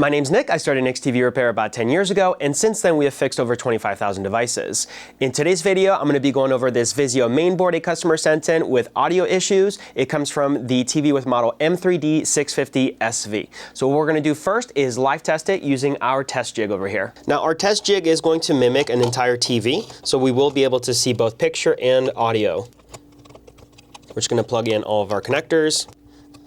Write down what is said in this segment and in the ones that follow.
My name's Nick. I started Nick's TV Repair about 10 years ago, and since then we have fixed over 25,000 devices. In today's video, I'm going to be going over this Vizio mainboard a customer sent in with audio issues. It comes from the TV with model M3D650SV. So what we're going to do first is live test it using our test jig over here. Now our test jig is going to mimic an entire TV, so we will be able to see both picture and audio. We're just going to plug in all of our connectors.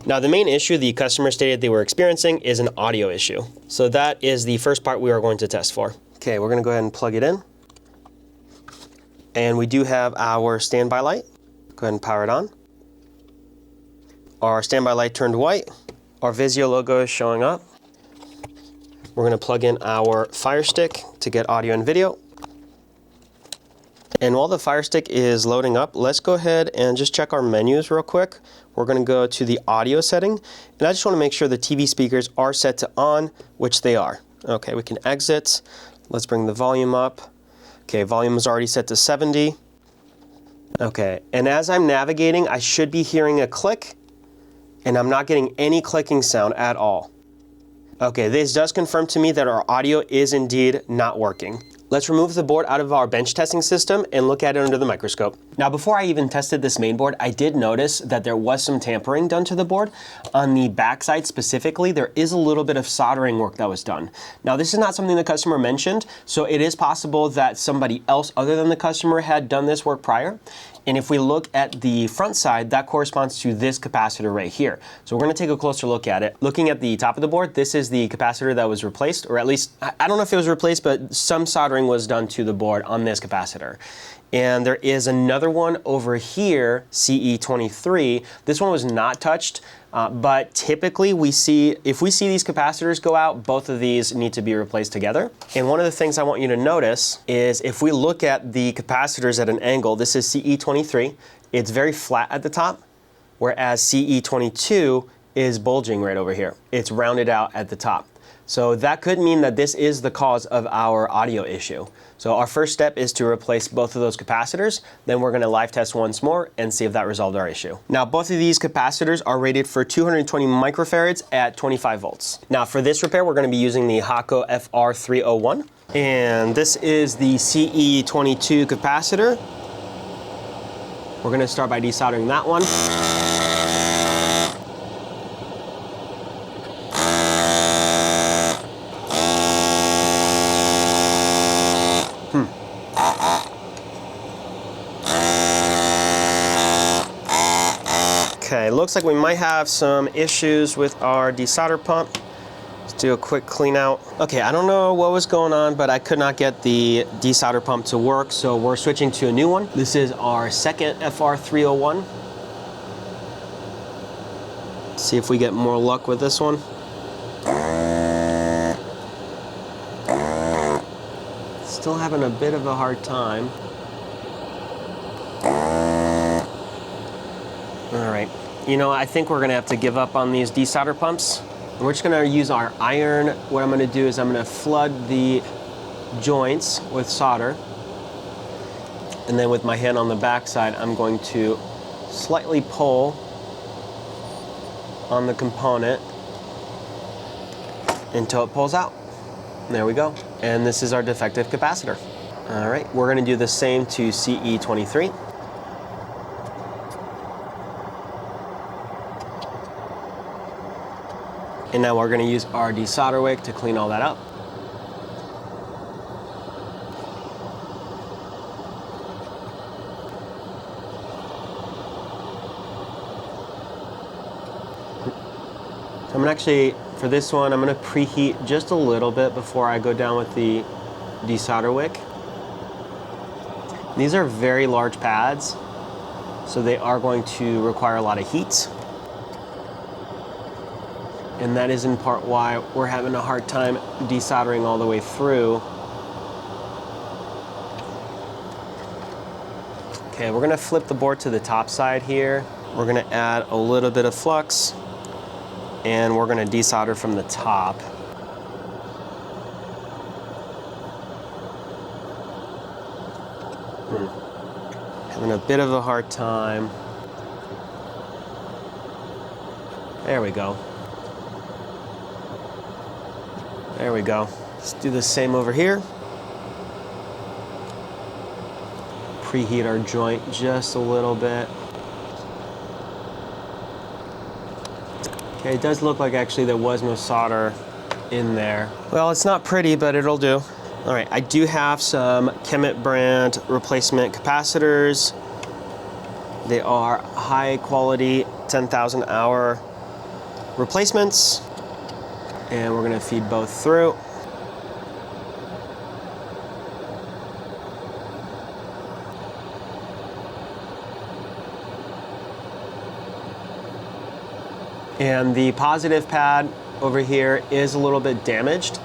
Now the main issue the customer stated they were experiencing is an audio issue. So that is the first part we are going to test for. Okay, we're going to go ahead and plug it in. And we do have our standby light. Go ahead and power it on. Our standby light turned white. Our Vizio logo is showing up. We're going to plug in our Fire Stick to get audio and video. And while the Fire Stick is loading up, let's go ahead and just check our menus real quick. We're going to go to the audio setting, and I just want to make sure the TV speakers are set to on, which they are. Okay, we can exit. Let's bring the volume up. Okay, volume is already set to 70. Okay, and as I'm navigating, I should be hearing a click, and I'm not getting any clicking sound at all. Okay, this does confirm to me that our audio is indeed not working. Let's remove the board out of our bench testing system and look at it under the microscope. Now, before I even tested this main board, I did notice that there was some tampering done to the board. On the backside specifically, there is a little bit of soldering work that was done. Now, this is not something the customer mentioned, so it is possible that somebody else other than the customer had done this work prior. And if we look at the front side, that corresponds to this capacitor right here. So we're going to take a closer look at it. Looking at the top of the board, this is the capacitor that was replaced, or at least, I don't know if it was replaced, but some soldering was done to the board on this capacitor. And there is another one over here, CE23. This one was not touched, but typically we see, if we see these capacitors go out, both of these need to be replaced together. And one of the things I want you to notice is if we look at the capacitors at an angle, this is CE23, it's very flat at the top, whereas CE22 is bulging right over here. It's rounded out at the top. So that could mean that this is the cause of our audio issue. So our first step is to replace both of those capacitors. Then we're going to live test once more and see if that resolved our issue. Now, both of these capacitors are rated for 220 microfarads at 25 volts. Now, for this repair, we're going to be using the Hakko FR301. And this is the CE22 capacitor. We're going to start by desoldering that one. Okay, looks like we might have some issues with our desolder pump. Let's do a quick clean out. Okay, I don't know what was going on, but I could not get the desolder pump to work, so we're switching to a new one. This is our second FR301. Let's see if we get more luck with this one. Still having a bit of a hard time. All right, you know, I think we're gonna have to give up on these desolder pumps. We're just gonna use our iron. What I'm gonna do is I'm gonna flood the joints with solder. And then with my hand on the back side, I'm going to slightly pull on the component until it pulls out. There we go. And this is our defective capacitor. All right, we're gonna do the same to CE23. And now we're going to use our desolder wick to clean all that up. So I'm going to actually, for this one, I'm going to preheat just a little bit before I go down with the desolder wick. These are very large pads, so they are going to require a lot of heat. And that is in part why we're having a hard time desoldering all the way through. Okay, we're gonna flip the board to the top side here. We're gonna add a little bit of flux and we're gonna desolder from the top. Having a bit of a hard time. There we go. There we go. Let's do the same over here. Preheat our joint just a little bit. Okay, it does look like actually there was no solder in there. Well, it's not pretty, but it'll do. All right, I do have some Kemet brand replacement capacitors. They are high quality 10,000 hour replacements. And we're gonna feed both through. And the positive pad over here is a little bit damaged,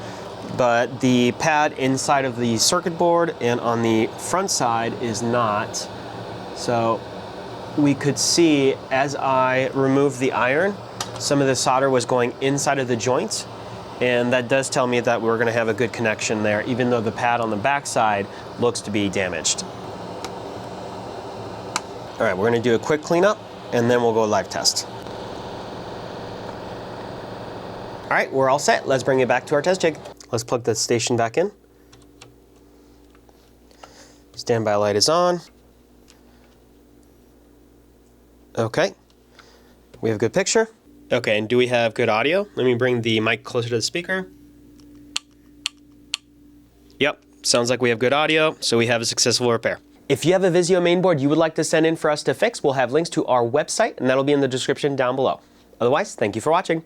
but the pad inside of the circuit board and on the front side is not. So we could see as I removed the iron, some of the solder was going inside of the joint, and that does tell me that we're going to have a good connection there, even though the pad on the back side looks to be damaged. All right, we're going to do a quick cleanup, and then we'll go live test. All right, we're all set. Let's bring it back to our test jig. Let's plug the station back in. Standby light is on. Okay, we have a good picture. Okay, and do we have good audio? Let me bring the mic closer to the speaker. Yep, sounds like we have good audio, so we have a successful repair. If you have a Vizio mainboard you would like to send in for us to fix, we'll have links to our website, and that'll be in the description down below. Otherwise, thank you for watching.